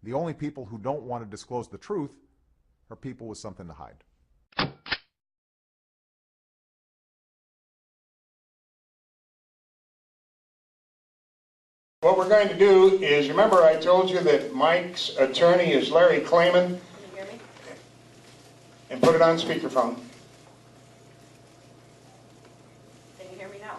The only people who don't want to disclose the truth are people with something to hide. What we're going to do is, remember I told you that Mike's attorney is Larry Klayman? Can you hear me? And put it on speakerphone. Can you hear me now?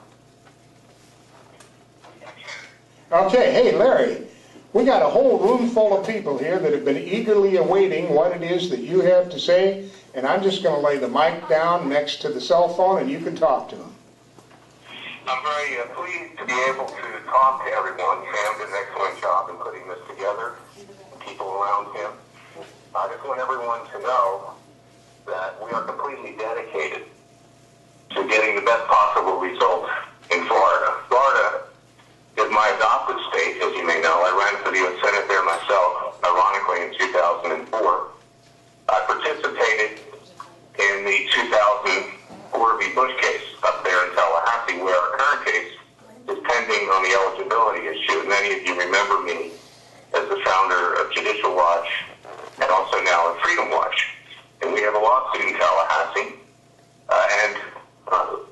Okay, hey Larry, we got a whole room full of people here that have been eagerly awaiting what it is that you have to say, and I'm just going to lay the mic down next to the cell phone and you can talk to them. I'm very pleased to be able to talk to everyone. Sam did an excellent job in putting this together, people around him. I just want everyone to know that we are completely dedicated to getting the best possible results in Florida. Florida is my adopted state, as you may know. I ran for the U.S. Senate there myself, ironically, in 2004. I participated in the 2004 v. Bush case up there in Tallahassee, where our current case is pending on the eligibility issue. Many of you remember me as the founder of Judicial Watch and also now of Freedom Watch. And we have a lawsuit in Tallahassee.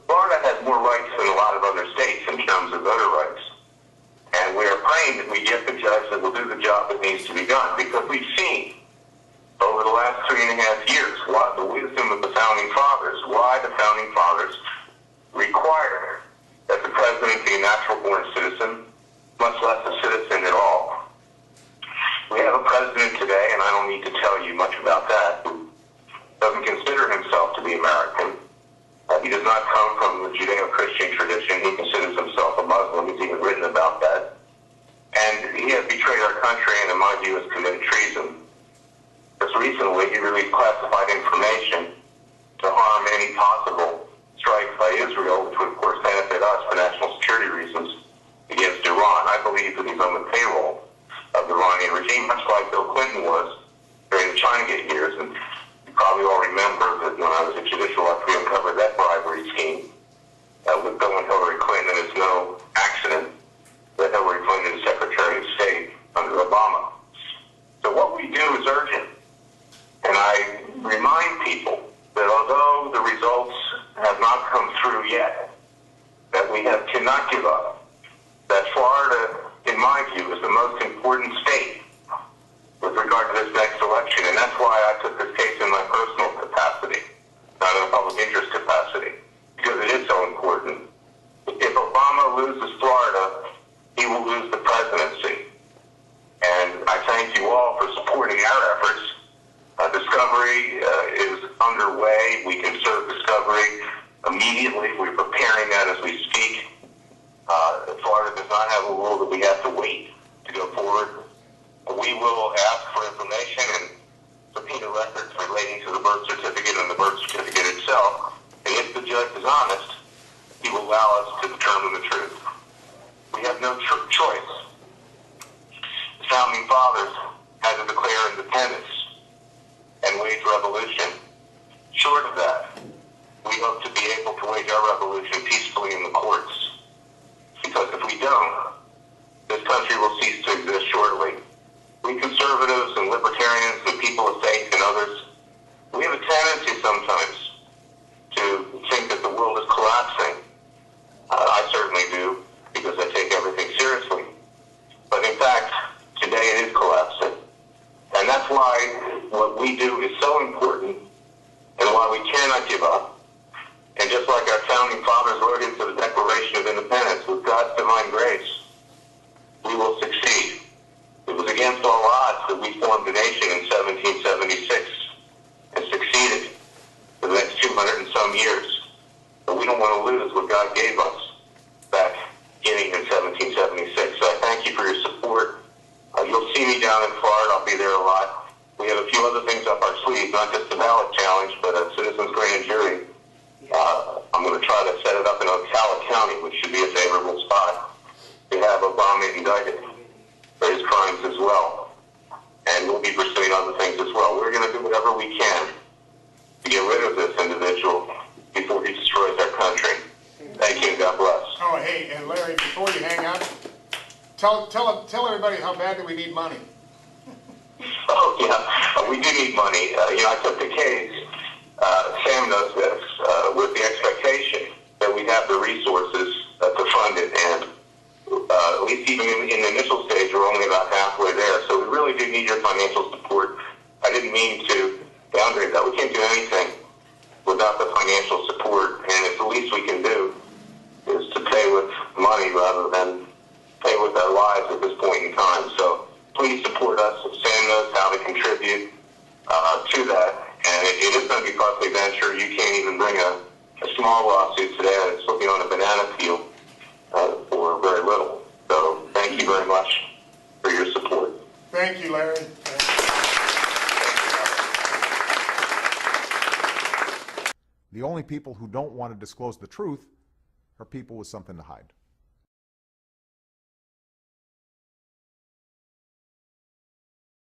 Florida has more rights than a lot of other states in terms of voter rights. And we are praying that we get the judge that will do the job that needs to be done, because we've seen over the last 3.5 years what the wisdom of the Founding Fathers, why the Founding Fathers required that the president be a natural-born citizen, much less a citizen at all. We have a president today, and I don't need to tell you much about that, who doesn't consider himself to be American. He does not come from the Judeo-Christian tradition. He considers himself a Muslim. He's even written about that. And he has betrayed our country and, in my view, has committed treason. Just recently, he released classified information to harm any possible strike by Israel, which would, of course, benefit us for national security reasons against Iran. I believe that he's on the payroll of the Iranian regime, much like Bill Clinton was during the Chinagate years. And you probably all remember that when I was at Judicial Watch, we uncovered that bribery scheme with Bill and Hillary Clinton, and it's no accident that Hillary Clinton is Secretary of State under Obama. So what we do is urgent. And I remind people that although the results have not come through yet, that we cannot give up, that Florida, in my view, is the most important state with regard to this next election. And that's why I took this case in my personal capacity, not in a public interest capacity, because it is so important. If Obama loses Florida, he will lose the presidency. And I thank you all for supporting our efforts. Discovery is underway. We can serve discovery immediately. We're preparing that as we speak. Florida does not have a rule that we have to wait to go forward. We will ask for information and subpoena records relating to the birth certificate and the birth certificate itself. And if the judge is honest, he will allow us to determine the truth. We have no choice. The Founding Fathers had to declare independence and wage revolution. Short of that, we hope to be able to wage our revolution peacefully in the courts. Because if we don't, this country will cease to exist shortly. We conservatives and libertarians and people of faith and others, we have a tendency sometimes to think that the world is collapsing. I certainly do, because I take everything seriously. But in fact, today it is collapsing. And that's why what we do is so important and why we cannot give up. And just like our Founding Fathers wrote into the Declaration of Independence, with God's divine grace, we will succeed. It was against all odds that we formed a nation in 1776 and succeeded for the next 200 and some years. But we don't want to lose what God gave us back beginning in 1776. So I thank you for your support. You'll see me down in Florida. I'll be there a lot. We have a few other things up our sleeves, not just the ballot challenge, but a citizens grand jury. I'm going to try to set it up in Ocala County, which should be a favorable spot to have Obama indicted for his crimes as well. And we'll be pursuing other things as well. We're going to do whatever we can to get rid of this individual before he destroys our country. Thank you, and God bless. Oh, hey, and Larry, before you hang up, tell everybody how badly we need money. Oh, yeah, we do need money. I took the case, Sam knows this, with the expectation that we'd have the resources to fund it, and at least even in the initial stage, we're only about halfway there. So we really do need your financial support. I didn't mean to downgrade that. We can't do anything without the financial support, and it's the least we can do is to pay with money rather than pay with our lives at this point in time. So please support us. Sam knows how to contribute to that, and it is going to be a costly venture. You can't even bring a small lawsuit today that's looking on a banana peel for very little. So thank you very much for your support. Thank you, Larry. The only people who don't want to disclose the truth are people with something to hide.